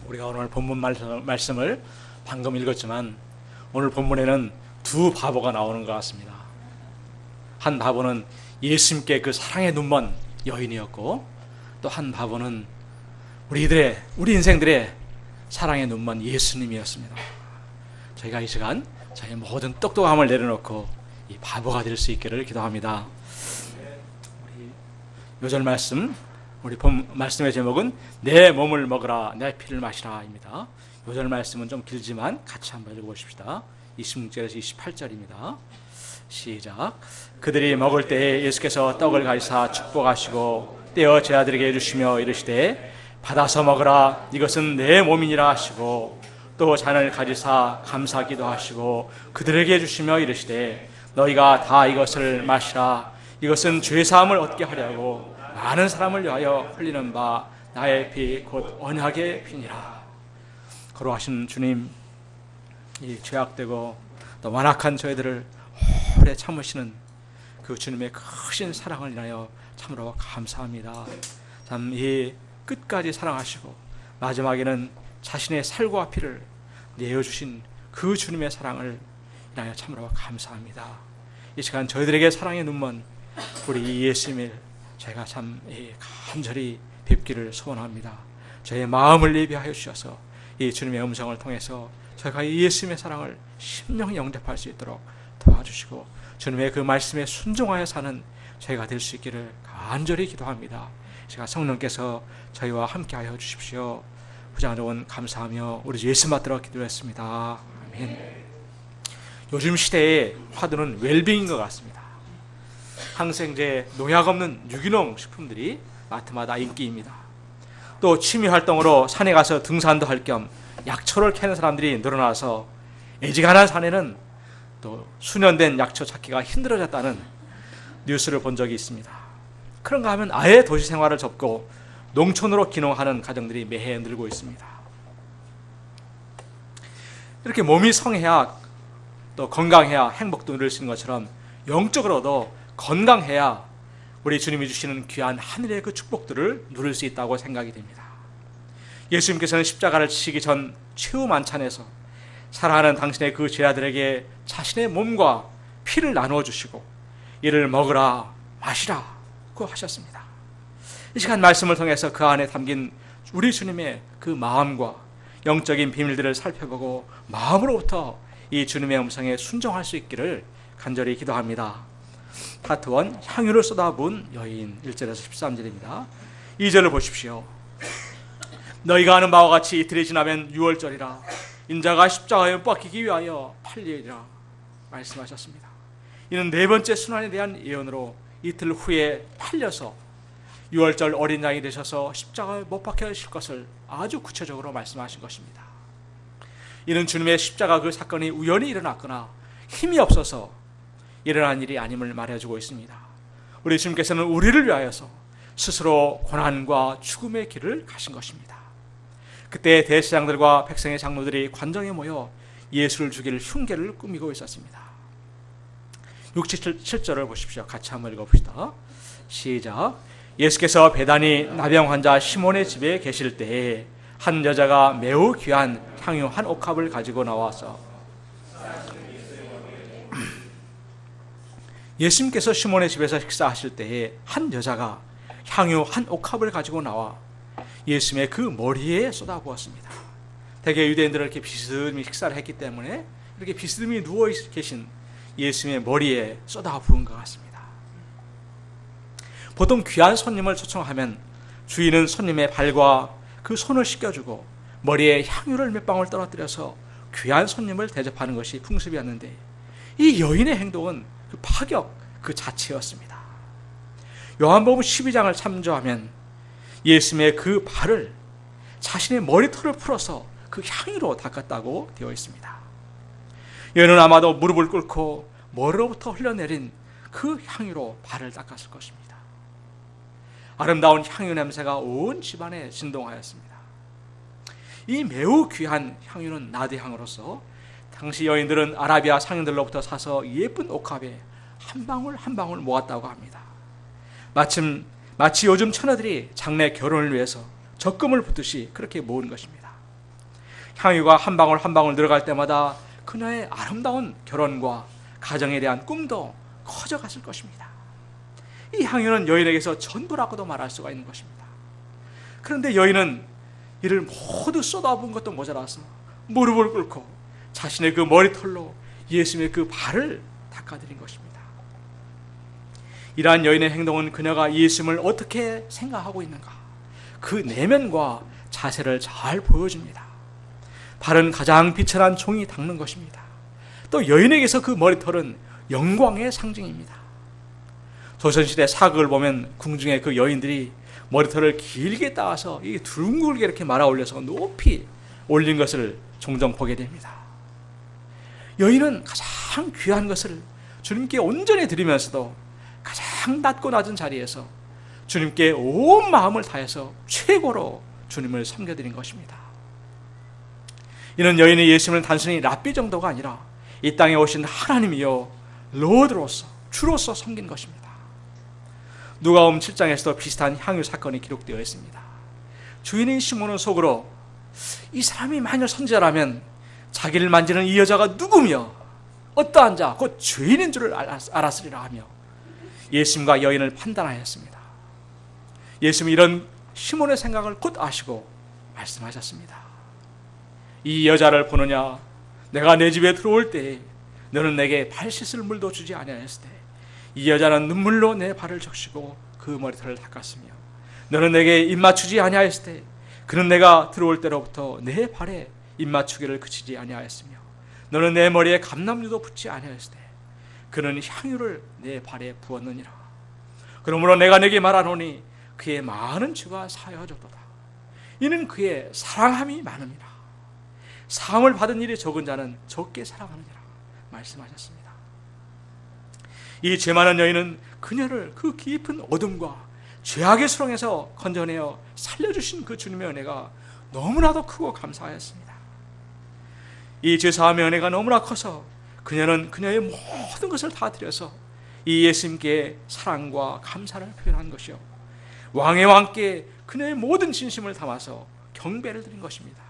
우리가 오늘 본문 말씀을 방금 읽었지만 오늘 본문에는 두 바보가 나오는 것 같습니다. 한 바보는 예수님께 그 사랑의 눈먼 여인이었고, 또 한 바보는 우리 인생들의 사랑의 눈먼 예수님이었습니다. 저희가 이 시간 저희 모든 똑똑함을 내려놓고 이 바보가 될 수 있기를 기도합니다. 우리 요절 말씀, 우리 본 말씀의 제목은 내 몸을 먹으라 내 피를 마시라입니다. 요절 말씀은 좀 길지만 같이 한번 읽어보십시다. 26절에서 28절입니다. 시작. 그들이 먹을 때에 예수께서 떡을 가지사 축복하시고 떼어 제자들에게 주시며 이르시되 받아서 먹으라 이것은 내 몸이니라 하시고, 또 잔을 가지사 감사기도 하시고 그들에게 주시며 이르시되 너희가 다 이것을 마시라 이것은 죄사함을 얻게 하려고 많은 사람을 위하여 흘리는 바 나의 피 곧 언약의 피니라. 거룩하신 주님, 이 죄악되고 또 완악한 저희들을 오래 참으시는 그 주님의 크신 사랑을 인하여 참으로 감사합니다. 참 이 끝까지 사랑하시고 마지막에는 자신의 살과 피를 내어주신 그 주님의 사랑을 인하여 참으로 감사합니다. 이 시간 저희들에게 사랑의 눈먼 우리 예수님을 저희가 참 간절히 뵙기를 소원합니다. 저희의 마음을 예비하여 주셔서 이 주님의 음성을 통해서 저희가 이 예수님의 사랑을 심령히 영접할 수 있도록 도와주시고 주님의 그 말씀에 순종하여 사는 저희가 될 수 있기를 간절히 기도합니다. 제가 성령께서 저희와 함께하여 주십시오. 부장한 조건 감사하며 우리 주 예수 받들어 기도했습니다. 아멘. 요즘 시대의 화두는 웰빙인 것 같습니다. 항생제, 농약 없는 유기농 식품들이 마트마다 인기입니다. 또 취미활동으로 산에 가서 등산도 할 겸 약초를 캐는 사람들이 늘어나서 애지간한 산에는 또 수년된 약초 찾기가 힘들어졌다는 뉴스를 본 적이 있습니다. 그런가 하면 아예 도시 생활을 접고 농촌으로 귀농하는 가정들이 매해 늘고 있습니다. 이렇게 몸이 성해야 또 건강해야 행복도 누릴 수 있는 것처럼 영적으로도 건강해야 우리 주님이 주시는 귀한 하늘의 그 축복들을 누릴 수 있다고 생각이 됩니다. 예수님께서는 십자가를 지시기 전 최후 만찬에서 사랑하는 당신의 그 제자들에게 자신의 몸과 피를 나누어 주시고 이를 먹으라 마시라 고 하셨습니다. 이 시간 말씀을 통해서 그 안에 담긴 우리 주님의 그 마음과 영적인 비밀들을 살펴보고 마음으로부터 이 주님의 음성에 순종할 수 있기를 간절히 기도합니다. 파트 1, 향유를 쏟아부은 여인, 1절에서 13절입니다. 2절을 보십시오. 너희가 아는 바와 같이 이틀이 지나면 유월절이라 인자가 십자가에 못 박히기 위하여 팔리리라 말씀하셨습니다. 이는 네 번째 순환에 대한 예언으로 이틀 후에 팔려서 유월절 어린 양이 되셔서 십자가에 못 박히실 것을 아주 구체적으로 말씀하신 것입니다. 이는 주님의 십자가 그 사건이 우연히 일어났거나 힘이 없어서 일어난 일이 아님을 말해주고 있습니다. 우리 주님께서는 우리를 위하여서 스스로 고난과 죽음의 길을 가신 것입니다. 그때 대제사장들과 백성의 장로들이 관정에 모여 예수를 죽일 흉계를 꾸미고 있었습니다. 6, 7절을 보십시오. 같이 한번 읽어봅시다. 시작. 예수께서 베다니 나병 환자 시몬의 집에 계실 때에 한 여자가 매우 귀한 향유 한 옥합을 가지고 나와서 예수님께서 시몬의 집에서 식사하실 때에 한 여자가 향유 한 옥합을 가지고 나와 예수님의 그 머리에 쏟아부었습니다. 대개 유대인들은 이렇게 비스듬히 식사를 했기 때문에 이렇게 비스듬히 누워 계신 예수님의 머리에 쏟아부은 것 같습니다. 보통 귀한 손님을 초청하면 주인은 손님의 발과 그 손을 씻겨주고 머리에 향유를 몇 방울 떨어뜨려서 귀한 손님을 대접하는 것이 풍습이었는데 이 여인의 행동은 그 파격 그 자체였습니다. 요한복음 12장을 참조하면 예수님의 그 발을 자신의 머리털을 풀어서 그 향유로 닦았다고 되어 있습니다. 여인은 아마도 무릎을 꿇고 머리로부터 흘러내린 그 향유로 발을 닦았을 것입니다. 아름다운 향유 냄새가 온 집안에 진동하였습니다. 이 매우 귀한 향유는 나드향으로서 당시 여인들은 아라비아 상인들로부터 사서 예쁜 옥합에 한 방울 한 방울 모았다고 합니다. 마치 요즘 처녀들이 장래 결혼을 위해서 적금을 붓듯이 그렇게 모은 것입니다. 향유가 한 방울 한 방울 들어갈 때마다 그녀의 아름다운 결혼과 가정에 대한 꿈도 커져갔을 것입니다. 이 향유는 여인에게서 전부라고도 말할 수가 있는 것입니다. 그런데 여인은 이를 모두 쏟아부은 것도 모자라서 무릎을 꿇고 자신의 그 머리털로 예수님의 그 발을 닦아드린 것입니다. 이러한 여인의 행동은 그녀가 예수님을 어떻게 생각하고 있는가, 그 내면과 자세를 잘 보여줍니다. 발은 가장 비천한 종이 닦는 것입니다. 또 여인에게서 그 머리털은 영광의 상징입니다. 조선시대 사극을 보면 궁중의 그 여인들이 머리털을 길게 따서 이 둥글게 이렇게 말아 올려서 높이 올린 것을 종종 보게 됩니다. 여인은 가장 귀한 것을 주님께 온전히 드리면서도 가장 낮고 낮은 자리에서 주님께 온 마음을 다해서 최고로 주님을 섬겨드린 것입니다. 이는 여인이 예수님을 단순히 랍비 정도가 아니라 이 땅에 오신 하나님이요 로드로서 주로서 섬긴 것입니다. 누가복음 7장에서도 비슷한 향유 사건이 기록되어 있습니다. 주인인 시몬은 속으로 이 사람이 만일 선지자라면 자기를 만지는 이 여자가 누구며 어떠한 자 곧 죄인인 줄을 알았으리라 하며 예수님과 여인을 판단하였습니다. 예수님이 이런 시몬의 생각을 곧 아시고 말씀하셨습니다. 이 여자를 보느냐? 내가 내 집에 들어올 때에 너는 내게 발 씻을 물도 주지 아니하였을 때 이 여자는 눈물로 내 발을 적시고 그 머리털을 닦았으며 너는 내게 입맞추지 아니하였을 때 그는 내가 들어올 때로부터 내 발에 입맞추기를 그치지 아니하였으며 너는 내 머리에 감람류도 붓지 아니하였을 때 그는 향유를 내 발에 부었느니라. 그러므로 내가 내게 말하노니 그의 많은 죄가 사여졌도다. 이는 그의 사랑함이 많음이라. 사함을 받은 일이 적은 자는 적게 사랑하느니라 말씀하셨습니다. 이 죄 많은 여인은 그녀를 그 깊은 어둠과 죄악의 수렁에서 건져내어 살려주신 그 주님의 은혜가 너무나도 크고 감사하였습니다. 이 죄사함의 은혜가 너무나 커서 그녀는 그녀의 모든 것을 다 드려서 이 예수님께 사랑과 감사를 표현한 것이요 왕의 왕께 그녀의 모든 진심을 담아서 경배를 드린 것입니다.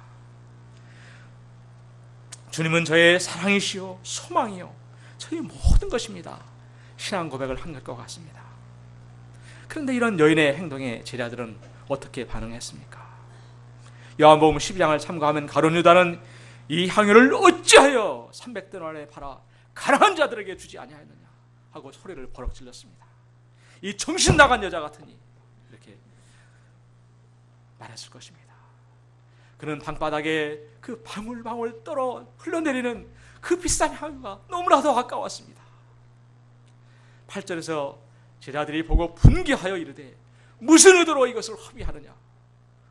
주님은 저의 사랑이시요 소망이요 저의 모든 것입니다. 신앙 고백을 한 것과 같습니다. 그런데 이런 여인의 행동에 제자들은 어떻게 반응했습니까? 요한복음 12장을 참고하면 가룟 유다는 이 향유를 어찌하여 300데나리에 팔아 가난한 자들에게 주지 아니하였느냐 하고 소리를 버럭 질렀습니다. 이 정신 나간 여자 같으니 이렇게 말했을 것입니다. 그는 방바닥에 그 방울방울 떨어 흘러내리는 그 비싼 향유가 너무나도 아까웠습니다. 8절에서 제자들이 보고 분개하여 이르되 무슨 의도로 이것을 허비하느냐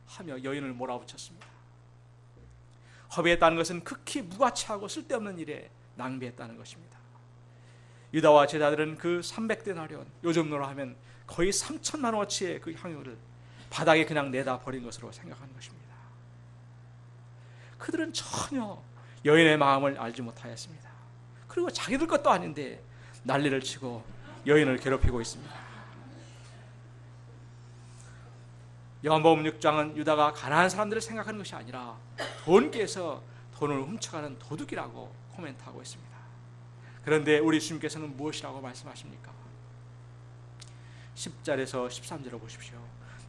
하며 여인을 몰아붙였습니다. 허비했다는 것은 극히 무가치하고 쓸데없는 일에 낭비했다는 것입니다. 유다와 제자들은 그 300데나리온, 요즘으로 하면 거의 3천만 원어치의 그 향유를 바닥에 그냥 내다 버린 것으로 생각하는 것입니다. 그들은 전혀 여인의 마음을 알지 못하였습니다. 그리고 자기들 것도 아닌데 난리를 치고 여인을 괴롭히고 있습니다. 요한복음 6장은 유다가 가난한 사람들을 생각하는 것이 아니라 돈께서 돈을 훔쳐가는 도둑이라고 코멘트하고 있습니다. 그런데 우리 주님께서는 무엇이라고 말씀하십니까? 10절에서 13절을 보십시오.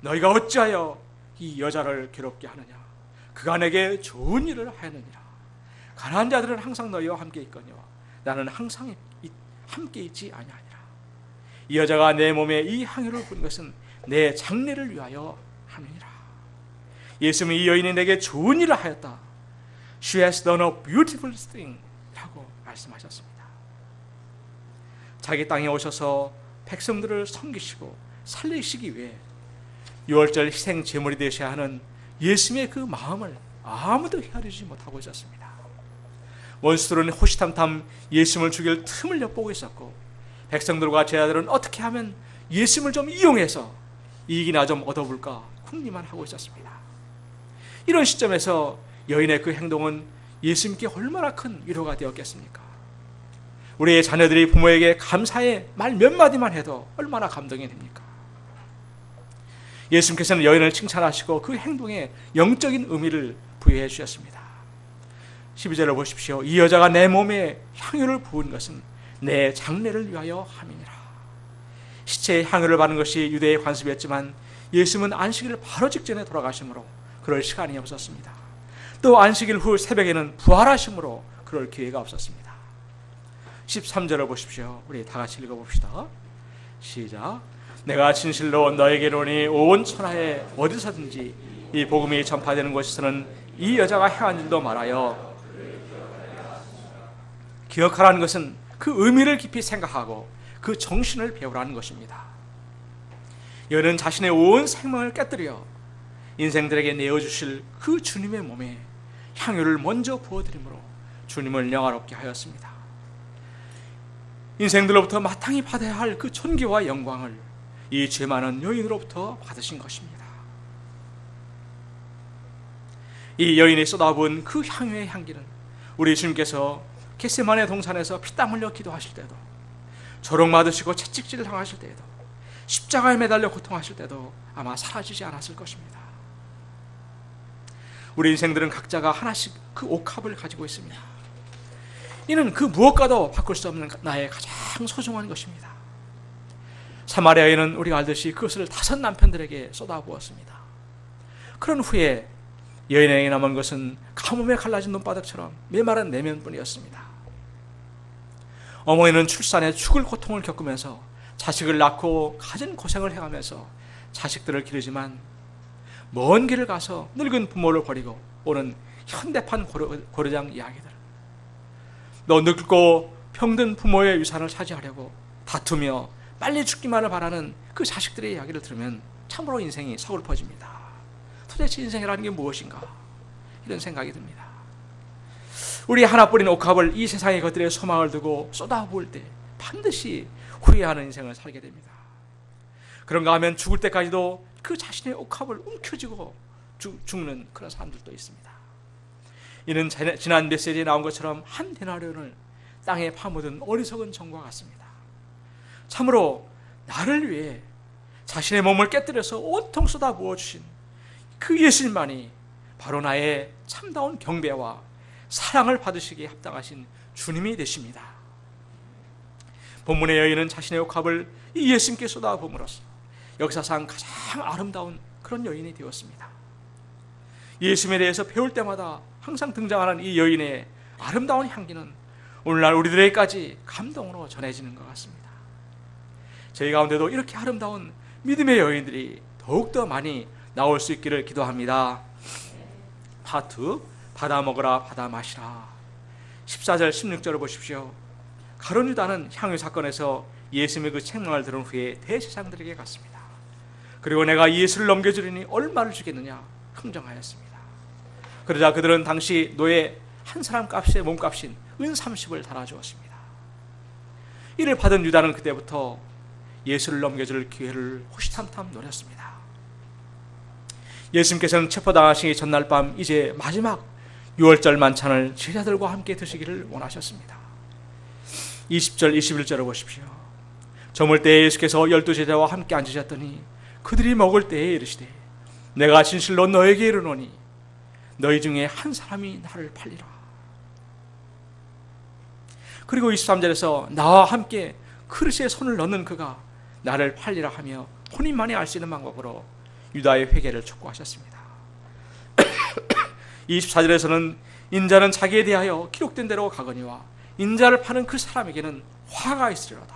너희가 어찌하여 이 여자를 괴롭게 하느냐? 그가 내게 좋은 일을 하였느니라. 가난한 자들은 항상 너희와 함께 있거니와 나는 항상 함께 있지 아니하니라. 이 여자가 내 몸에 이 향유를 부은 것은 내 장례를 위하여 함이니라. 예수님은 이 여인이 내게 좋은 일을 하였다. She has done a beautiful thing 라고 말씀하셨습니다. 자기 땅에 오셔서 백성들을 섬기시고 살리시기 위해 유월절 희생 제물이 되셔야 하는 예수님의 그 마음을 아무도 헤아리지 못하고 있었습니다. 원수들은 호시탐탐 예수님을 죽일 틈을 엿보고 있었고 백성들과 제자들은 어떻게 하면 예수님을 좀 이용해서 이익이나 좀 얻어볼까 궁리만 하고 있었습니다. 이런 시점에서 여인의 그 행동은 예수님께 얼마나 큰 위로가 되었겠습니까? 우리의 자녀들이 부모에게 감사의 말 몇 마디만 해도 얼마나 감동이 됩니까? 예수님께서는 여인을 칭찬하시고 그 행동에 영적인 의미를 부여해 주셨습니다. 12절을 보십시오. 이 여자가 내 몸에 향유를 부은 것은 내 장례를 위하여 함이니라. 시체에 향유를 바르는 것이 유대의 관습이었지만 예수님은 안식일 바로 직전에 돌아가심으로 그럴 시간이 없었습니다. 또 안식일 후 새벽에는 부활하심으로 그럴 기회가 없었습니다. 13절을 보십시오. 우리 다 같이 읽어봅시다. 시작. 내가 진실로 너에게 이르노니 온 천하에 어디서든지 이 복음이 전파되는 곳에서는 이 여자가 행한 일도 말하여 기억하라는 것은 그 의미를 깊이 생각하고 그 정신을 배우라는 것입니다. 여는 자신의 온 생명을 깨뜨려 인생들에게 내어주실 그 주님의 몸에 향유를 먼저 부어드림으로 주님을 영화롭게 하였습니다. 인생들로부터 마땅히 받아야 할 그 존귀와 영광을 이 죄 많은 여인으로부터 받으신 것입니다. 이 여인이 쏟아부은 그 향유의 향기는 우리 주님께서 겟세마네 동산에서 피땀 흘려 기도하실 때도, 조롱 받으시고 채찍질 당하실 때에도, 십자가에 매달려 고통하실 때도 아마 사라지지 않았을 것입니다. 우리 인생들은 각자가 하나씩 그 옥합을 가지고 있습니다. 이는 그 무엇과도 바꿀 수 없는 나의 가장 소중한 것입니다. 사마리아 여인은 우리가 알듯이 그것을 5 남편들에게 쏟아부었습니다. 그런 후에 여인에게 남은 것은 가뭄에 갈라진 눈바닥처럼 메마른 내면뿐이었습니다. 어머니는 출산에 죽을 고통을 겪으면서 자식을 낳고 가진 고생을 해가면서 자식들을 기르지만 먼 길을 가서 늙은 부모를 버리고 오는 현대판 고려장 이야기들, 너 늙고 병든 부모의 유산을 차지하려고 다투며 빨리 죽기만을 바라는 그 자식들의 이야기를 들으면 참으로 인생이 서글퍼집니다. 도대체 인생이라는 게 무엇인가? 이런 생각이 듭니다. 우리 하나뿐인 옥합을 이 세상의 것들에 소망을 두고 쏟아부을 때 반드시 후회하는 인생을 살게 됩니다. 그런가 하면 죽을 때까지도 그 자신의 옥합을 움켜쥐고 죽는 그런 사람들도 있습니다. 이는 지난 메시지에 나온 것처럼 한 데나리온을 땅에 파묻은 어리석은 종과 같습니다. 참으로 나를 위해 자신의 몸을 깨뜨려서 온통 쏟아부어 주신 그 예수님만이 바로 나의 참다운 경배와 사랑을 받으시기에 합당하신 주님이 되십니다. 본문의 여인은 자신의 옥합을 이 예수님께 쏟아부음으로써 역사상 가장 아름다운 그런 여인이 되었습니다. 예수님에 대해서 배울 때마다 항상 등장하는 이 여인의 아름다운 향기는 오늘날 우리들에게까지 감동으로 전해지는 것 같습니다. 저희 가운데도 이렇게 아름다운 믿음의 여인들이 더욱더 많이 나올 수 있기를 기도합니다. 파트, 받아 먹으라 받아 마시라. 14절 16절을 보십시오. 가룟 유다는 향유 사건에서 예수님의 그 책망을 들은 후에 대제사장들에게 갔습니다. 그리고 내가 예수를 넘겨주리니 얼마를 주겠느냐 흥정하였습니다. 그러자 그들은 당시 노예 한 사람 값의 몸값인 은 30을 달아주었습니다. 이를 받은 유다는 그때부터 예수를 넘겨줄 기회를 호시탐탐 노렸습니다. 예수님께서는 체포당하시기 전날 밤 이제 마지막 6월절 만찬을 제자들과 함께 드시기를 원하셨습니다. 20절 21절을 보십시오. 저물 때에 예수께서 12제자와 함께 앉으셨더니 그들이 먹을 때에 이르시되 내가 진실로 너에게 이르노니 너희 중에 한 사람이 나를 팔리라. 그리고 23절에서 나와 함께 그릇에 손을 넣는 그가 나를 팔리라 하며 본인만이 알 수 있는 방법으로 유다의 회개를 촉구하셨습니다. 24절에서는 인자는 자기에 대하여 기록된 대로 가거니와 인자를 파는 그 사람에게는 화가 있으리로다.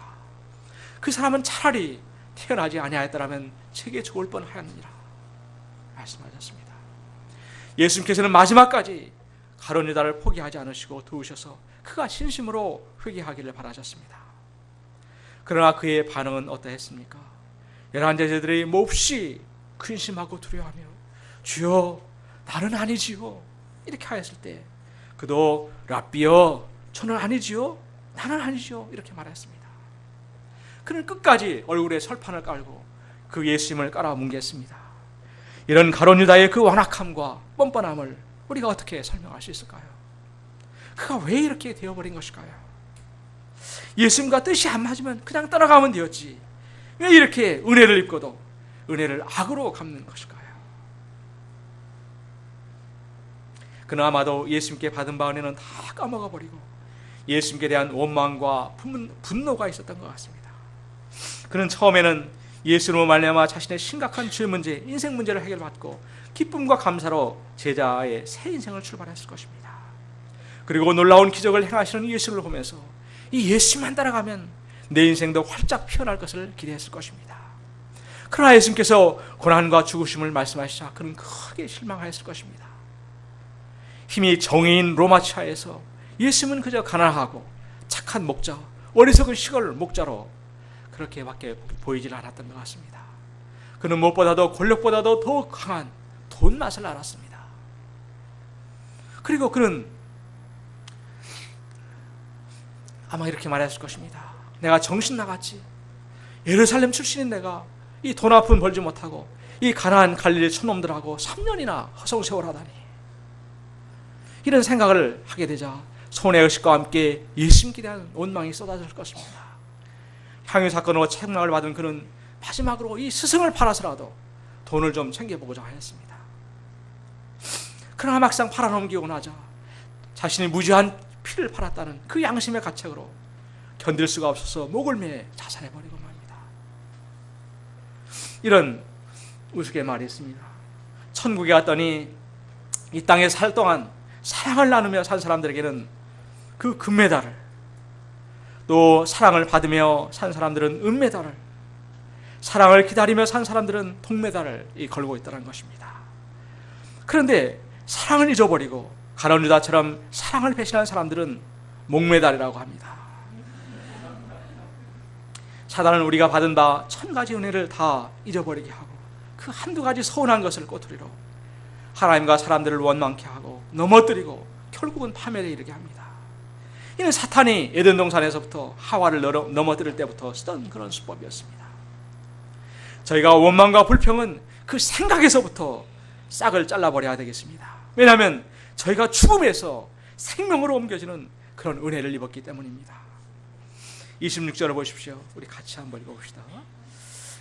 그 사람은 차라리 태어나지 아니하였더라면 책에 좋을 뻔하였느니라 말씀하셨습니다. 예수님께서는 마지막까지 가룟 유다를 포기하지 않으시고 도우셔서 그가 진심으로 회개하기를 바라셨습니다. 그러나 그의 반응은 어떠했습니까? 11제자들이 몹시 근심하고 두려워하며 주여 나는 아니지요 이렇게 하였을 때 그도 랍비여 저는 아니지요 나는 아니지요 이렇게 말했습니다. 그는 끝까지 얼굴에 설판을 깔고 그 예수님을 깔아뭉갰습니다. 이런 가룟 유다의 그 완악함과 뻔뻔함을 우리가 어떻게 설명할 수 있을까요? 그가 왜 이렇게 되어버린 것일까요? 예수님과 뜻이 안 맞으면 그냥 따라가면 되었지 왜 이렇게 은혜를 입고도 은혜를 악으로 갚는 것일까요? 그는 아마도 예수님께 받은 바 은혜는 다 까먹어버리고 예수님께 대한 원망과 분노가 있었던 것 같습니다. 그는 처음에는 예수로 말미암아 자신의 심각한 죄 문제, 인생 문제를 해결받고 기쁨과 감사로 제자의 새 인생을 출발했을 것입니다. 그리고 놀라운 기적을 행하시는 예수를 보면서 이 예수만 따라가면 내 인생도 활짝 피어날 것을 기대했을 것입니다. 그러나 예수님께서 고난과 죽으심을 말씀하시자 그는 크게 실망하였을 것입니다. 힘이 정의인 로마 치하에서 예수님은 그저 가난하고 착한 목자, 어리석은 시골 목자로 그렇게밖에 보이질 않았던 것 같습니다. 그는 무엇보다도 권력보다도 더 강한 돈 맛을 알았습니다. 그리고 그는 아마 이렇게 말했을 것입니다. 내가 정신 나갔지. 예루살렘 출신인 내가 이 돈 한 푼 벌지 못하고 이 가난한 갈릴리 촌놈들하고 3년이나 허송세월하다니. 이런 생각을 하게 되자 손의 의식과 함께 예수님께 대한 원망이 쏟아질 것입니다. 향유 사건으로 책망을 받은 그는 마지막으로 이 스승을 팔아서라도 돈을 좀 챙겨보고자 하였습니다. 그러나 막상 팔아넘기고 나자 자신이 무지한 피를 팔았다는 그 양심의 가책으로 견딜 수가 없어서 목을 매 자살해버리고 말입니다. 이런 우스갯말이 있습니다. 천국에 갔더니 이 땅에 살 동안 사랑을 나누며 산 사람들에게는 그 금메달을, 또 사랑을 받으며 산 사람들은 은메달을, 사랑을 기다리며 산 사람들은 동메달을 걸고 있다는 것입니다. 그런데 사랑을 잊어버리고 가룟 유다처럼 사랑을 배신한 사람들은 목메달이라고 합니다. 사단은 우리가 받은 바 1000가지 은혜를 다 잊어버리게 하고 그 한두 가지 서운한 것을 꼬투리로 하나님과 사람들을 원망케 하고 넘어뜨리고 결국은 파멸에 이르게 합니다. 이는 사탄이 에덴 동산에서부터 하와를 넘어뜨릴 때부터 쓰던 그런 수법이었습니다. 저희가 원망과 불평은 그 생각에서부터 싹을 잘라버려야 되겠습니다. 왜냐하면 저희가 죽음에서 생명으로 옮겨지는 그런 은혜를 입었기 때문입니다. 26절을 보십시오. 우리 같이 한번 읽어봅시다.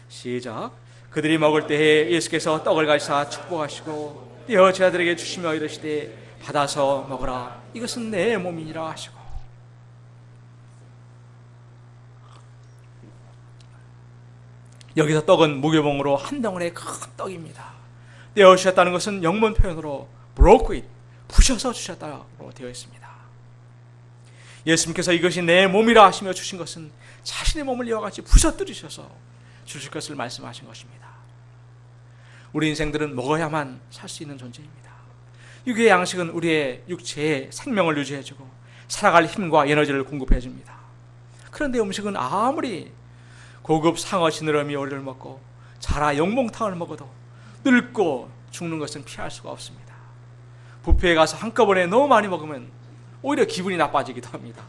시작. 그들이 먹을 때에 예수께서 떡을 가지사 축복하시고 떼어 제자들에게 주시며 이르시되 받아서 먹으라. 이것은 내 몸이니라 하시고. 여기서 떡은 무교봉으로 한 덩어리의 큰 떡입니다. 떼어 주셨다는 것은 영문 표현으로 broke it, 부셔서 주셨다고 되어 있습니다. 예수님께서 이것이 내 몸이라 하시며 주신 것은 자신의 몸을 이와 같이 부셔뜨리셔서 주실 것을 말씀하신 것입니다. 우리 인생들은 먹어야만 살 수 있는 존재입니다. 육의 양식은 우리의 육체의 생명을 유지해주고 살아갈 힘과 에너지를 공급해줍니다. 그런데 음식은 아무리 고급 상어 지느러미 요리를 먹고 자라 영몽탕을 먹어도 늙고 죽는 것은 피할 수가 없습니다. 뷔페에 가서 한꺼번에 너무 많이 먹으면 오히려 기분이 나빠지기도 합니다.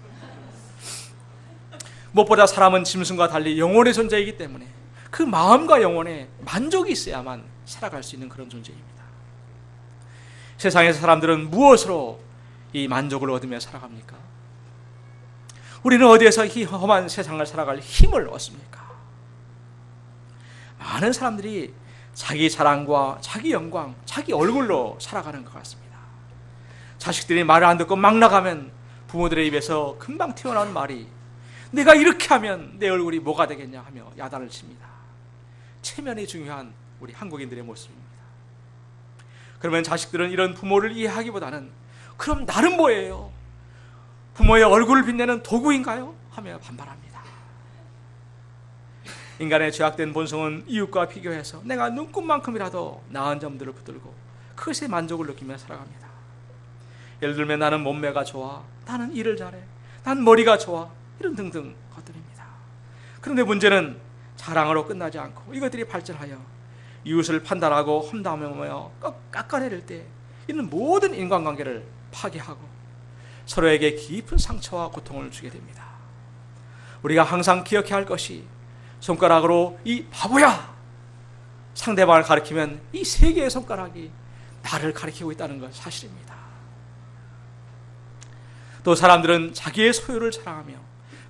무엇보다 사람은 짐승과 달리 영혼의 존재이기 때문에 그 마음과 영혼에 만족이 있어야만 살아갈 수 있는 그런 존재입니다. 세상에서 사람들은 무엇으로 이 만족을 얻으며 살아갑니까? 우리는 어디에서 이 험한 세상을 살아갈 힘을 얻습니까? 많은 사람들이 자기 자랑과 자기 영광, 자기 얼굴로 살아가는 것 같습니다. 자식들이 말을 안 듣고 막 나가면 부모들의 입에서 금방 튀어나오는 말이 내가 이렇게 하면 내 얼굴이 뭐가 되겠냐 하며 야단을 칩니다. 체면이 중요한 우리 한국인들의 모습입니다. 그러면 자식들은 이런 부모를 이해하기보다는 그럼 나는 뭐예요? 부모의 얼굴을 빛내는 도구인가요? 하며 반발합니다. 인간의 죄악된 본성은 이웃과 비교해서 내가 눈꽃만큼이라도 나은 점들을 붙들고 그것에 만족을 느끼며 살아갑니다. 예를 들면 나는 몸매가 좋아, 나는 일을 잘해, 난 머리가 좋아, 이런 등등 것들입니다. 그런데 문제는 자랑으로 끝나지 않고 이것들이 발전하여 이웃을 판단하고 험담하며 깎아내릴 때 이는 모든 인간관계를 파괴하고 서로에게 깊은 상처와 고통을 주게 됩니다. 우리가 항상 기억해야 할 것이 손가락으로 이 바보야! 상대방을 가리키면 이 세 개의 손가락이 나를 가리키고 있다는 것 사실입니다. 또 사람들은 자기의 소유를 자랑하며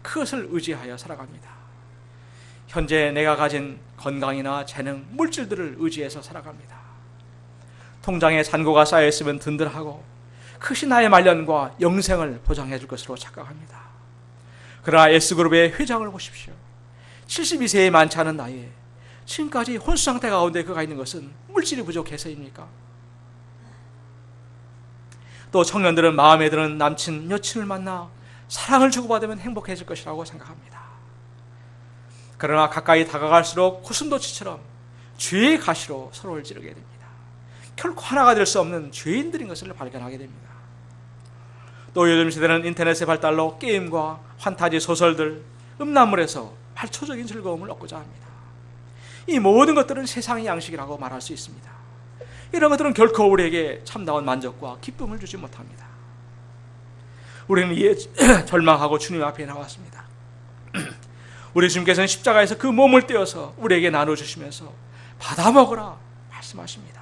그것을 의지하여 살아갑니다. 현재 내가 가진 건강이나 재능, 물질들을 의지해서 살아갑니다. 통장에 잔고가 쌓여있으면 든든하고 크신 나의 말년과 영생을 보장해 줄 것으로 착각합니다. 그러나 S그룹의 회장을 보십시오. 72세에 많지 않은 나이에 지금까지 혼수 상태 가운데 그가 있는 것은 물질이 부족해서입니까? 또 청년들은 마음에 드는 남친, 여친을 만나 사랑을 주고받으면 행복해질 것이라고 생각합니다. 그러나 가까이 다가갈수록 고슴도치처럼 죄의 가시로 서로를 찌르게 됩니다. 결코 하나가 될 수 없는 죄인들인 것을 발견하게 됩니다. 또 요즘 시대는 인터넷의 발달로 게임과 환타지 소설들, 음란물에서 말초적인 즐거움을 얻고자 합니다. 이 모든 것들은 세상의 양식이라고 말할 수 있습니다. 이런 것들은 결코 우리에게 참다운 만족과 기쁨을 주지 못합니다. 우리는 이에 절망하고 주님 앞에 나왔습니다. 우리 주님께서는 십자가에서 그 몸을 떼어서 우리에게 나눠주시면서 받아 먹으라 말씀하십니다.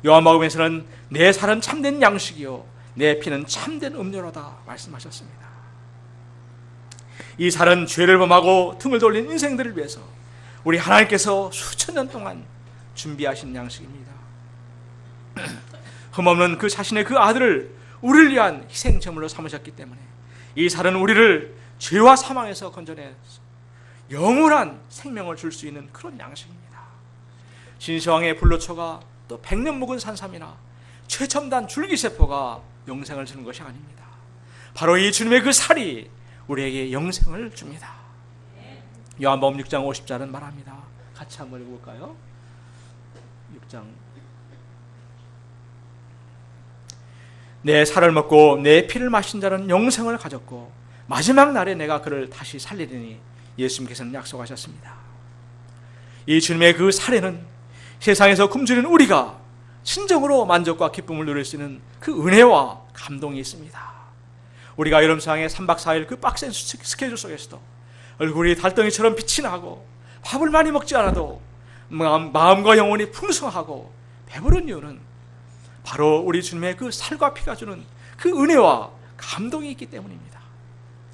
요한복음에서는 내 살은 참된 양식이요 내 피는 참된 음료로다 말씀하셨습니다. 이 살은 죄를 범하고 등을 돌린 인생들을 위해서 우리 하나님께서 수천 년 동안 준비하신 양식입니다. 흠없는 그 자신의 그 아들을 우리를 위한 희생제물로 삼으셨기 때문에 이 살은 우리를 죄와 사망에서 건져내서 영원한 생명을 줄 수 있는 그런 양식입니다. 신시황의 불로초가 또 100년 묵은 산삼이나 최첨단 줄기세포가 영생을 주는 것이 아닙니다. 바로 이 주님의 그 살이 우리에게 영생을 줍니다. 요한복음 6장 50절은 말합니다. 같이 한번 읽어볼까요? 6장 내 살을 먹고 내 피를 마신 자는 영생을 가졌고 마지막 날에 내가 그를 다시 살리리니 예수님께서는 약속하셨습니다. 이 주님의 그 살에는 세상에서 굶주린 우리가 진정으로 만족과 기쁨을 누릴 수 있는 그 은혜와 감동이 있습니다. 우리가 여름상의 3박 4일 그 빡센 스케줄 속에서도 얼굴이 달덩이처럼 빛이 나고 밥을 많이 먹지 않아도 마음과 영혼이 풍성하고 배부른 이유는 바로 우리 주님의 그 살과 피가 주는 그 은혜와 감동이 있기 때문입니다.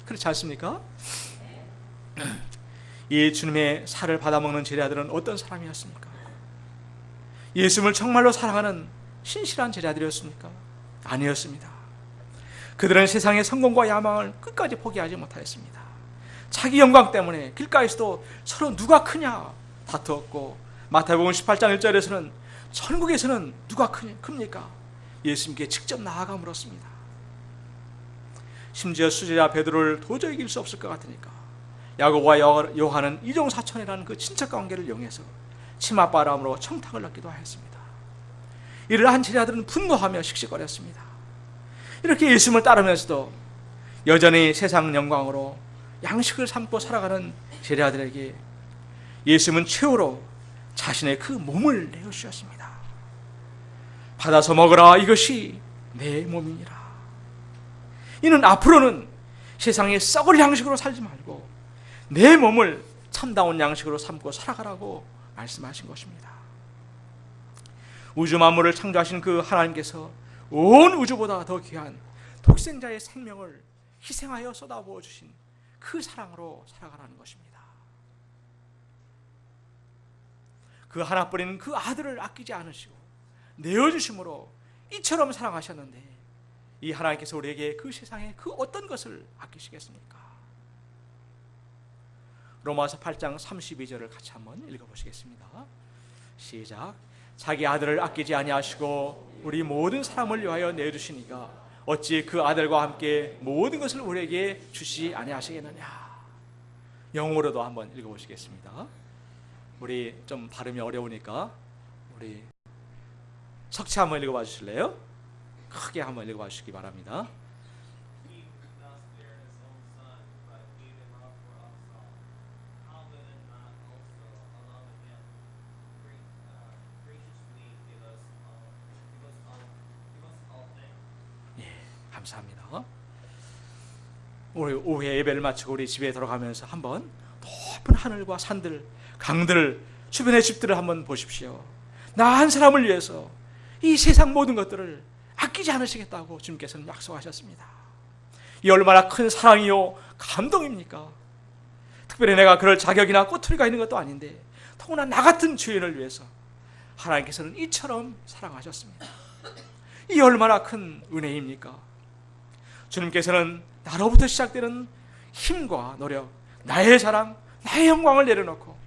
그렇지 않습니까? 이 주님의 살을 받아먹는 제자들은 어떤 사람이었습니까? 예수님을 정말로 사랑하는 신실한 제자들이었습니까? 아니었습니다. 그들은 세상의 성공과 야망을 끝까지 포기하지 못하였습니다. 자기 영광 때문에 길가에서도 서로 누가 크냐 다투었고, 마태복음 18장 1절에서는 천국에서는 누가 큽니까? 예수님께 직접 나아가 물었습니다. 심지어 수제자 베드로를 도저히 이길 수 없을 것 같으니까 야고보와 요한은 이종사촌이라는 그 친척 관계를 이용해서 치맛바람으로 청탁을 넣기도 하였습니다. 이를 한 제자들은 분노하며 씩씩거렸습니다. 이렇게 예수님을 따르면서도 여전히 세상 영광으로 양식을 삼고 살아가는 제자들에게 예수님은 최후로 자신의 그 몸을 내어주셨습니다. 받아서 먹으라, 이것이 내 몸이니라. 이는 앞으로는 세상에 썩을 양식으로 살지 말고 내 몸을 참다운 양식으로 삼고 살아가라고 말씀하신 것입니다. 우주 만물을 창조하신 그 하나님께서 온 우주보다 더 귀한 독생자의 생명을 희생하여 쏟아부어 주신 그 사랑으로 살아가라는 것입니다. 그 하나뿐인 그 아들을 아끼지 않으시고 내어주심으로 이처럼 사랑하셨는데 이 하나님께서 우리에게 그 세상에 그 어떤 것을 아끼시겠습니까? 로마서 8장 32절을 같이 한번 읽어보시겠습니다. 시작. 자기 아들을 아끼지 아니하시고 우리 모든 사람을 위하여 내주시니까 어찌 그 아들과 함께 모든 것을 우리에게 주시지 아니하시겠느냐. 영어로도 한번 읽어보시겠습니다. 우리 좀 발음이 어려우니까 우리 석치 한번 읽어봐 주실래요? 크게 한번 읽어봐 주시기 바랍니다. 감사합니다. 우리 오후에 예배를 마치고 우리 집에 돌아가면서 한번 높은 하늘과 산들, 강들, 주변의 집들을 한번 보십시오. 나 한 사람을 위해서 이 세상 모든 것들을 아끼지 않으시겠다고 주님께서는 약속하셨습니다. 이 얼마나 큰 사랑이요 감동입니까? 특별히 내가 그럴 자격이나 꼬투리가 있는 것도 아닌데 더구나 나 같은 죄인을 위해서 하나님께서는 이처럼 사랑하셨습니다. 이 얼마나 큰 은혜입니까? 주님께서는 나로부터 시작되는 힘과 노력, 나의 자랑, 나의 영광을 내려놓고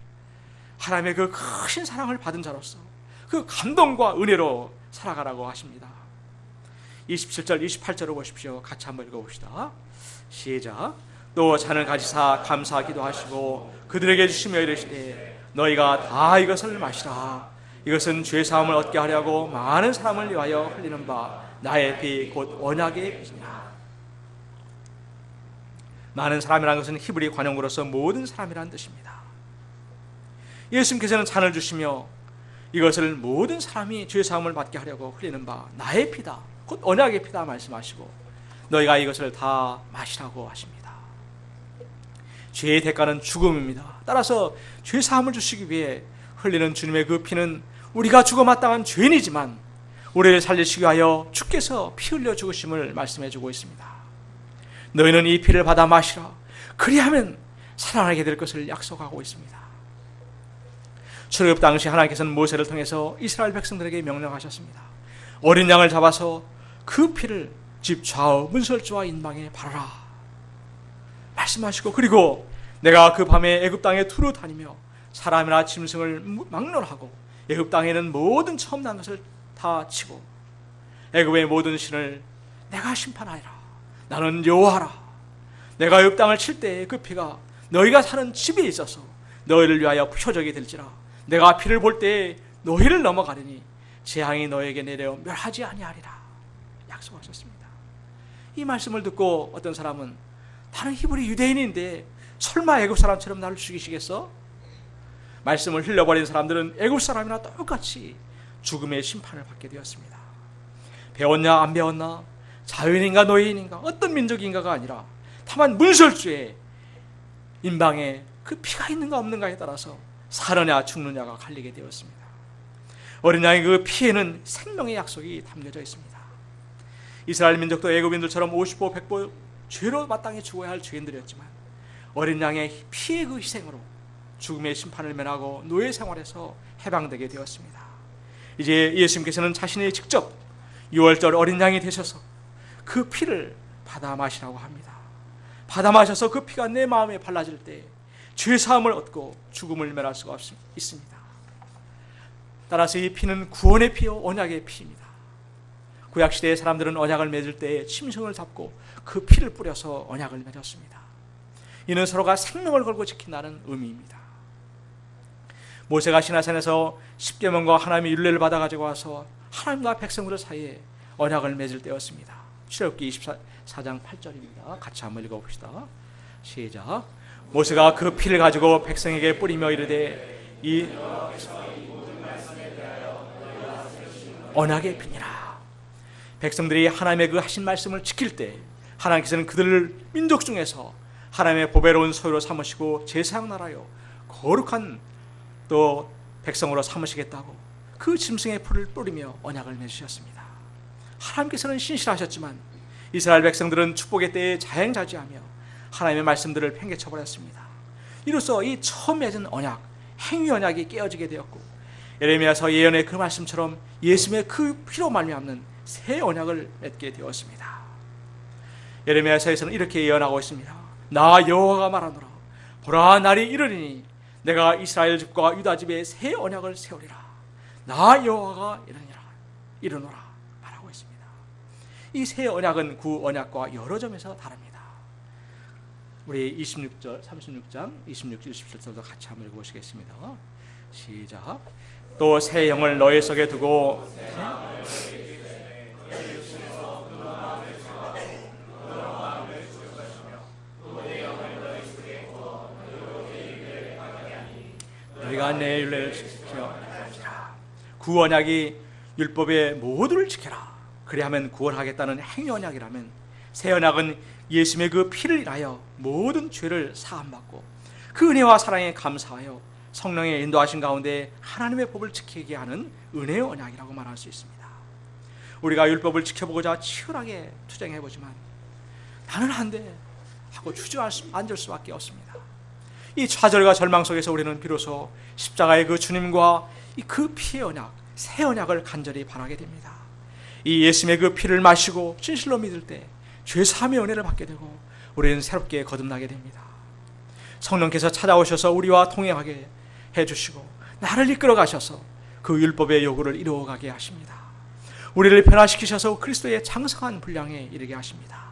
하나님의 그 크신 사랑을 받은 자로서 그 감동과 은혜로 살아가라고 하십니다. 27절, 28절을 보십시오. 같이 한번 읽어봅시다. 시작. 또 잔을 가지사 감사 기도하시고 그들에게 주시며 이르시되 너희가 다 이것을 마시라. 이것은 죄사함을 얻게 하려고 많은 사람을 위하여 흘리는 바 나의 피 곧 언약의 피니라. 많은 사람이라는 것은 히브리 관용구로서 모든 사람이라는 뜻입니다. 예수님께서는 잔을 주시며 이것을 모든 사람이 죄사함을 받게 하려고 흘리는 바 나의 피다 곧 언약의 피다 말씀하시고 너희가 이것을 다 마시라고 하십니다. 죄의 대가는 죽음입니다. 따라서 죄사함을 주시기 위해 흘리는 주님의 그 피는 우리가 죽어 마땅한 죄인이지만 우리를 살리시기 위하여 주께서 피 흘려 죽으심을 말씀해 주고 있습니다. 너희는 이 피를 받아 마시라. 그리하면 살아나게 될 것을 약속하고 있습니다. 출애굽 당시 하나님께서는 모세를 통해서 이스라엘 백성들에게 명령하셨습니다. 어린 양을 잡아서 그 피를 집 좌우 문설주와 인방에 바르라 말씀하시고, 그리고 내가 그 밤에 애굽 땅에 두루 다니며 사람이나 짐승을 막론하고 애굽 땅에는 모든 처음 난 것을 다 치고 애굽의 모든 신을 내가 심판하리라. 나는 여호와라. 내가 애굽 땅을 칠 때에 그 피가 너희가 사는 집에 있어서 너희를 위하여 표적이 될지라. 내가 피를 볼 때에 너희를 넘어가리니 재앙이 너에게 내려 멸하지 아니하리라 약속하셨습니다. 이 말씀을 듣고 어떤 사람은 나는 히브리 유대인인데 설마 애굽 사람처럼 나를 죽이시겠어? 말씀을 흘려버린 사람들은 애굽 사람이나 똑같이 죽음의 심판을 받게 되었습니다. 배웠냐 안 배웠나, 자유인인가 노예인인가, 어떤 민족인가가 아니라 다만 문설주에 인방에 그 피가 있는가 없는가에 따라서 사느냐 죽느냐가 갈리게 되었습니다. 어린 양의 그 피에는 생명의 약속이 담겨져 있습니다. 이스라엘 민족도 애굽인들처럼 50보 100보 죄로 마땅히 죽어야 할 죄인들이었지만 어린 양의 피의 그 희생으로 죽음의 심판을 면하고 노예 생활에서 해방되게 되었습니다. 이제 예수님께서는 자신이 직접 유월절 어린 양이 되셔서 그 피를 받아 마시라고 합니다. 받아 마셔서 그 피가 내 마음에 발라질 때 죄사함을 얻고 죽음을 면할 수가 있습니다. 따라서 이 피는 구원의 피요 언약의 피입니다. 구약시대의 사람들은 언약을 맺을 때 짐승을 잡고 그 피를 뿌려서 언약을 맺었습니다. 이는 서로가 생명을 걸고 지킨다는 의미입니다. 모세가 시내산에서 십계명과 하나님의 율례를 받아가지고 와서 하나님과 백성들 사이에 언약을 맺을 때였습니다. 출애굽기 24장 8절입니다. 같이 한번 읽어봅시다. 시작. 모세가 그 피를 가지고 백성에게 뿌리며 이르되 이 언약의 피니라. 백성들이 하나님의 그 하신 말씀을 지킬 때 하나님께서는 그들을 민족 중에서 하나님의 보배로운 소유로 삼으시고 제사장 나라요 거룩한 또 백성으로 삼으시겠다고 그 짐승의 풀을 뿌리며 언약을 맺으셨습니다. 하나님께서는 신실하셨지만 이스라엘 백성들은 축복의 때에 자행자지하며 하나님의 말씀들을 팽개쳐버렸습니다. 이로써 이 처음 맺은 언약, 행위 언약이 깨어지게 되었고 예레미야서 예언의 그 말씀처럼 예수님의 그 피로 말미암는 새 언약을 맺게 되었습니다. 예레미야서에서는 이렇게 예언하고 있습니다. 나 여호와가 말하노라. 보라, 날이 이르리니 내가 이스라엘 집과 유다 집에 새 언약을 세우리라. 나 여호와가 이르노라 말하고 있습니다. 이 새 언약은 구 언약과 여러 점에서 다릅니다. 우리 26절, 36장 26절, 27절도 같이 한번 읽어보시겠습니다. 시작. 또 새 영을 너희 속에 두고 너희가 내 율례를 지켜 구 언약이 율법의 모두를 지켜라. 그리하면 구원하겠다는 행위 언약이라면 새 언약은 예수님의 그 피를 인하여 모든 죄를 사함받고 그 은혜와 사랑에 감사하여 성령의 인도하신 가운데 하나님의 법을 지키게 하는 은혜의 언약이라고 말할 수 있습니다. 우리가 율법을 지켜보고자 치열하게 투쟁해보지만 나는 안 돼 하고 주저앉을 수밖에 없습니다. 이 좌절과 절망 속에서 우리는 비로소 십자가의 그 주님과 그 피의 언약, 새 언약을 간절히 바라게 됩니다. 이 예수님의 그 피를 마시고 진실로 믿을 때 죄사함의 은혜를 받게 되고 우리는 새롭게 거듭나게 됩니다. 성령께서 찾아오셔서 우리와 동행하게 해주시고 나를 이끌어 가셔서 그 율법의 요구를 이루어가게 하십니다. 우리를 변화시키셔서 그리스도의 장성한 분량에 이르게 하십니다.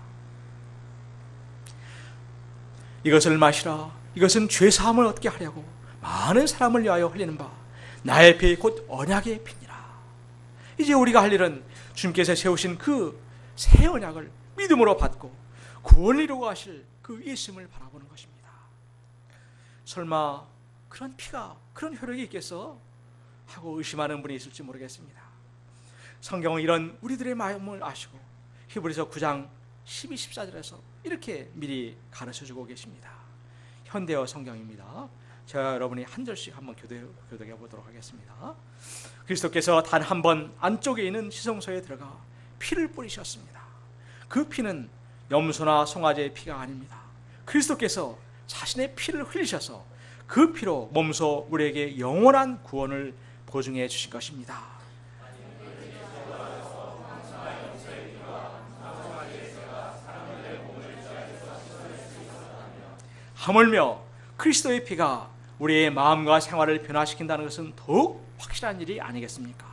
이것을 마시라. 이것은 죄사함을 얻게 하려고 많은 사람을 위하여 흘리는 바 나의 피 곧 언약의 피니라. 이제 우리가 할 일은 주님께서 세우신 그 새 언약을 믿음으로 받고 구원을 이루고 하실 그 예수님을 바라보는 것입니다. 설마 그런 피가 그런 효력이 있겠어? 하고 의심하는 분이 있을지 모르겠습니다. 성경은 이런 우리들의 마음을 아시고 히브리서 9장 12, 14절에서 이렇게 미리 가르쳐주고 계십니다. 현대어 성경입니다. 제가 여러분이 한 절씩 한번 교독해 보도록 하겠습니다. 그리스도께서 단 한 번 안쪽에 있는 시성소에 들어가 피를 뿌리셨습니다. 그 피는 염소나 송아지의 피가 아닙니다. 그리스도께서 자신의 피를 흘리셔서 그 피로 몸소 우리에게 영원한 구원을 보증해 주신 것입니다. 하물며 그리스도의 피가 우리의 마음과 생활을 변화시킨다는 것은 더욱 확실한 일이 아니겠습니까?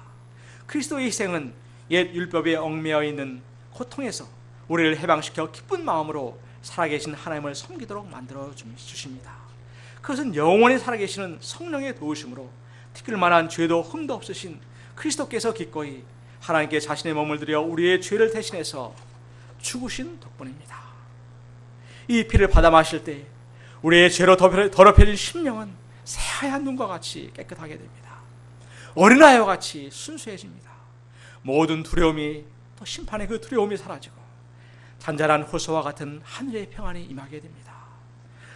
그리스도의 희생은 옛 율법에 얽매여 있는 고통에서 우리를 해방시켜 기쁜 마음으로 살아계신 하나님을 섬기도록 만들어 주십니다. 그것은 영원히 살아계시는 성령의 도우심으로 티끌만한 죄도 흠도 없으신 그리스도께서 기꺼이 하나님께 자신의 몸을 들여 우리의 죄를 대신해서 죽으신 덕분입니다. 이 피를 받아 마실 때 우리의 죄로 더럽혀진 심령은 새하얀 눈과 같이 깨끗하게 됩니다. 어린아이와 같이 순수해집니다. 모든 두려움이 또 심판의 그 두려움이 사라지고 잔잔한 호소와 같은 하늘의 평안이 임하게 됩니다.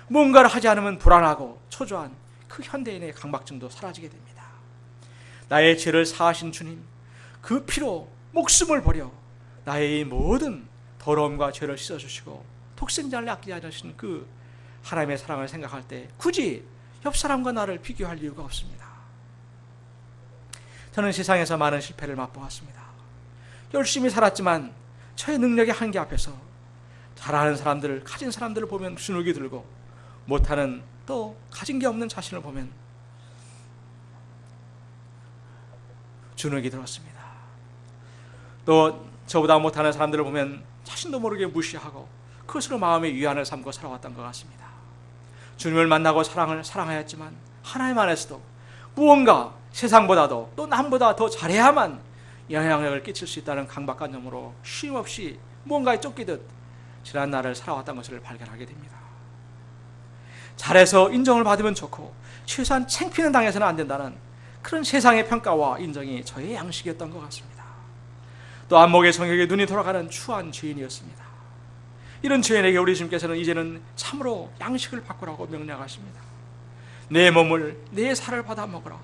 뭔가를 하지 않으면 불안하고 초조한 그 현대인의 강박증도 사라지게 됩니다. 나의 죄를 사하신 주님, 그 피로 목숨을 버려 나의 모든 더러움과 죄를 씻어주시고 독생자를 아끼지 않으신 그 하나님의 사랑을 생각할 때 굳이 옆 사람과 나를 비교할 이유가 없습니다. 저는 세상에서 많은 실패를 맛보았습니다. 열심히 살았지만 저의 능력의 한계 앞에서 잘하는 사람들, 가진 사람들을 보면 주눅이 들고 못하는 또 가진 게 없는 자신을 보면 주눅이 들었습니다. 또 저보다 못하는 사람들을 보면 자신도 모르게 무시하고 그것으로 마음의 위안을 삼고 살아왔던 것 같습니다. 주님을 만나고 사랑하였지만 하나님 안에서도 무언가 세상보다도 또 남보다 더 잘해야만 영향력을 끼칠 수 있다는 강박관념으로 쉼없이 무언가에 쫓기듯 지난 날을 살아왔던 것을 발견하게 됩니다. 잘해서 인정을 받으면 좋고 최소한 창피는 당해서는 안 된다는 그런 세상의 평가와 인정이 저의 양식이었던 것 같습니다. 또 안목의 성욕에 눈이 돌아가는 추한 죄인이었습니다. 이런 죄인에게 우리 주님께서는 이제는 참으로 양식을 바꾸라고 명령하십니다. 내 몸을 내 살을 받아 먹으라,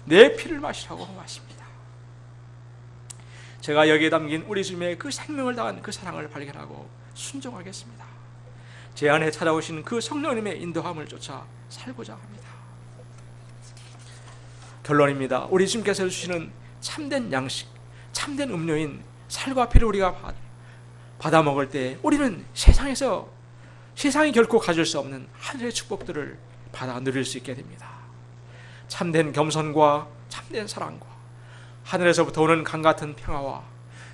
내 피를 마시라고 하십니다. 제가 여기에 담긴 우리 주님의 그 생명을 다한 그 사랑을 발견하고 순종하겠습니다. 제 안에 찾아오신 그 성령님의 인도함을 쫓아 살고자 합니다. 결론입니다. 우리 주님께서 주시는 참된 양식, 참된 음료인 살과 피를 우리가 받아 먹을 때 우리는 세상이 결코 가질 수 없는 하늘의 축복들을 받아 누릴 수 있게 됩니다. 참된 겸손과 참된 사랑과 하늘에서부터 오는 강같은 평화와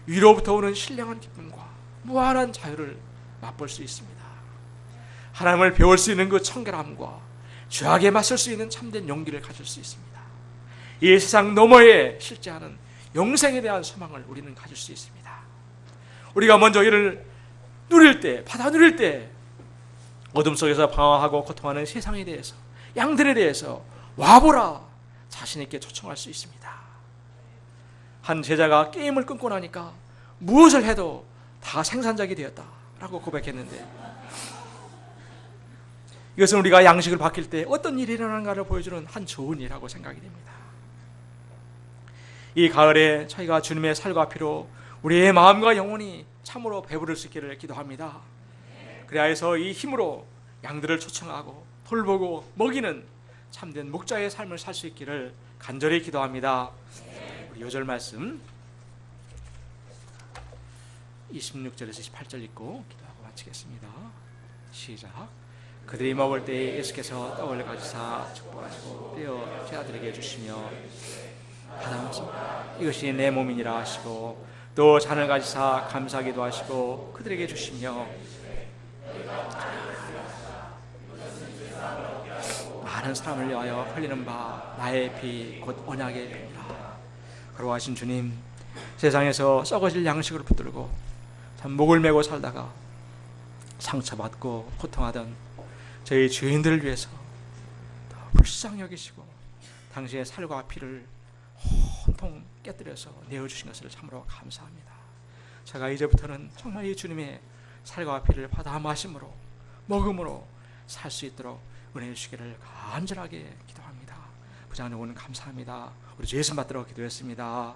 위로부터 오는 신령한 기쁨과 무한한 자유를 맛볼 수 있습니다. 하나님을 배울 수 있는 그 청결함과 죄악에 맞설 수 있는 참된 용기를 가질 수 있습니다. 이 세상 너머에 실제하는 영생에 대한 소망을 우리는 가질 수 있습니다. 우리가 먼저 이를 받아 누릴 때 어둠 속에서 방황하고 고통하는 세상에 대해서, 양들에 대해서 와보라 자신 있게 초청할 수 있습니다. 한 제자가 게임을 끊고 나니까 무엇을 해도 다 생산적이 되었다라고 고백했는데, 이것은 우리가 양식을 바뀔 때 어떤 일이 일어나는가를 보여주는 한 좋은 일이라고 생각이 됩니다. 이 가을에 저희가 주님의 살과 피로 우리의 마음과 영혼이 참으로 배부를 수 있기를 기도합니다. 그리하여서 이 힘으로 양들을 초청하고 돌보고 먹이는 참된 목자의 삶을 살 수 있기를 간절히 기도합니다. 우리 요절 말씀 26절에서 28절 읽고 기도하고 마치겠습니다. 시작. 그들이 먹을 때에 예수께서 떡을 가지사 축복하시고 떼어 제자들에게 주시며 받아먹습니다. 이것이 내 몸이니라 하시고 또 잔을 가지사 감사하기도 하시고 그들에게 주시며 많은 사람을 위하여 흘리는 바 나의 피 곧 언약의 피니라. 그러하신 주님, 세상에서 썩어질 양식으로 붙들고 참 목을 메고 살다가 상처받고 고통하던 저희 죄인들을 위해서 불쌍히 여기시고 당신의 살과 피를 온통 깨뜨려서 내어주신 것을 참으로 감사합니다. 제가 이제부터는 정말 이 주님의 살과 피를 받아 마심으로 먹음으로 살 수 있도록 은혜 주시기를 간절하게 기도합니다. 부장님 오늘 감사합니다. 우리 주 예수 받들어 기도했습니다.